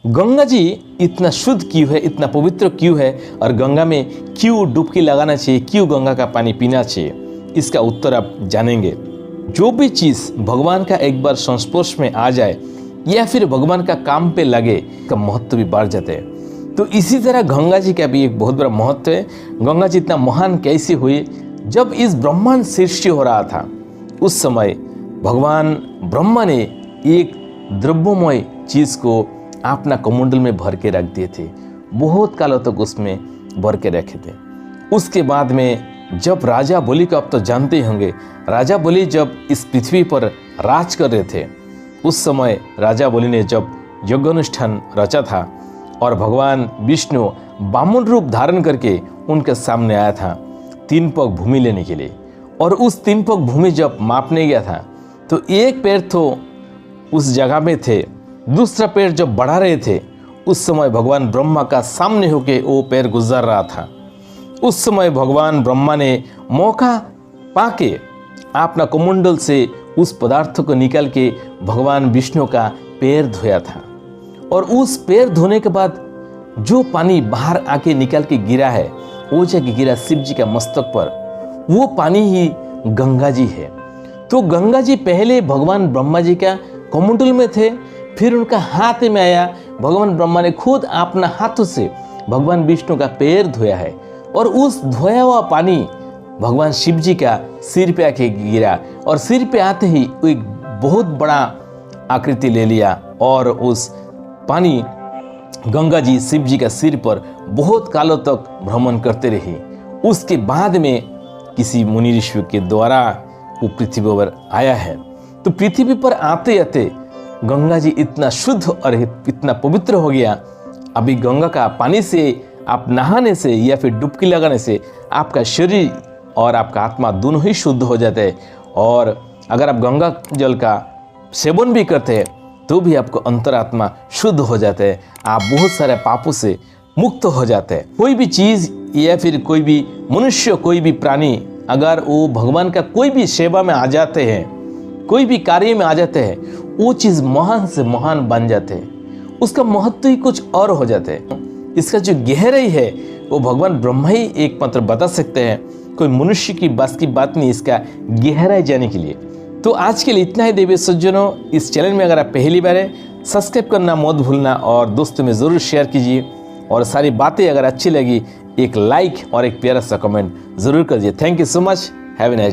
गंगा जी इतना शुद्ध क्यों है, इतना पवित्र क्यों है, और गंगा में क्यों डुबकी लगाना चाहिए, क्यों गंगा का पानी पीना चाहिए, इसका उत्तर आप जानेंगे। जो भी चीज़ भगवान का एक बार संस्पर्श में आ जाए या फिर भगवान का काम पे लगे, का महत्व भी बढ़ जाते हैं। तो इसी तरह गंगा जी का भी एक बहुत बड़ा महत्व है। गंगा जी इतना महान कैसे हुई? जब इस ब्रह्मांड सृष्टि हो रहा था उस समय भगवान ब्रह्मा ने एक द्रव्यमय चीज़ को अपना कमंडल में भर के रख दिए थे। बहुत कालों तक उसमें भर के रखे थे। उसके बाद में जब राजा बलि को आप तो जानते ही होंगे, राजा बलि जब इस पृथ्वी पर राज कर रहे थे, उस समय राजा बलि ने जब यज्ञानुष्ठान रचा था और भगवान विष्णु बामन रूप धारण करके उनके सामने आया था 3 पग भूमि लेने के लिए। और उस 3 पग भूमि जब मापने गया था तो एक पैर तो उस जगह में थे, दूसरा पैर जब बढ़ा रहे थे उस समय भगवान ब्रह्मा का सामने होके वो पैर गुजर रहा था। उस समय भगवान ब्रह्मा ने मौका पाके अपना कमंडल से उस पदार्थ को निकाल के भगवान विष्णु का पैर धोया था। और उस पैर धोने के बाद जो पानी बाहर आके निकल के गिरा है, वो जाके गिरा शिव जी का मस्तक पर, वो पानी ही गंगा जी है। तो गंगा जी पहले भगवान ब्रह्मा जी का कमंडल में थे, फिर उनका हाथ में आया, भगवान ब्रह्मा ने खुद अपना हाथों से भगवान विष्णु का पैर धोया है। और उस धोया हुआ पानी भगवान शिव जी का सिर पे आके गिरा, और सिर पे आते ही एक बहुत बड़ा आकृति ले लिया, और उस पानी गंगा जी शिव जी का सिर पर बहुत कालों तक भ्रमण करते रही। उसके बाद में किसी मुनि ऋषि के द्वारा वो पृथ्वी पर आया है। तो पृथ्वी पर आते आते गंगा जी इतना शुद्ध और इतना पवित्र हो गया। अभी गंगा का पानी से आप नहाने से या फिर डुबकी लगाने से आपका शरीर और आपका आत्मा दोनों ही शुद्ध हो जाते हैं। और अगर आप गंगा जल का सेवन भी करते हैं तो भी आपको अंतरात्मा शुद्ध हो जाते हैं, आप बहुत सारे पापों से मुक्त हो जाते हैं। कोई भी चीज़ या फिर कोई भी मनुष्य, कोई भी प्राणी अगर वो भगवान का कोई भी सेवा में आ जाते हैं, कोई भी कार्य में आ जाते हैं, वो चीज़ महान से महान बन जाते हैं, उसका महत्व ही कुछ और हो जाते हैं। इसका जो गहराई है वो भगवान ब्रह्मा ही एकमात्र बता सकते हैं, कोई मनुष्य की बस की बात नहीं इसका गहराई जाने के लिए। तो आज के लिए इतना ही देवी सज्जनों। इस चैनल में अगर आप पहली बार है, सब्सक्राइब करना मत भूलना और दोस्तों में ज़रूर शेयर कीजिए। और सारी बातें अगर अच्छी लगी, एक लाइक और एक प्यारा सा कमेंट ज़रूर करिए। Thank you so much. Have a nice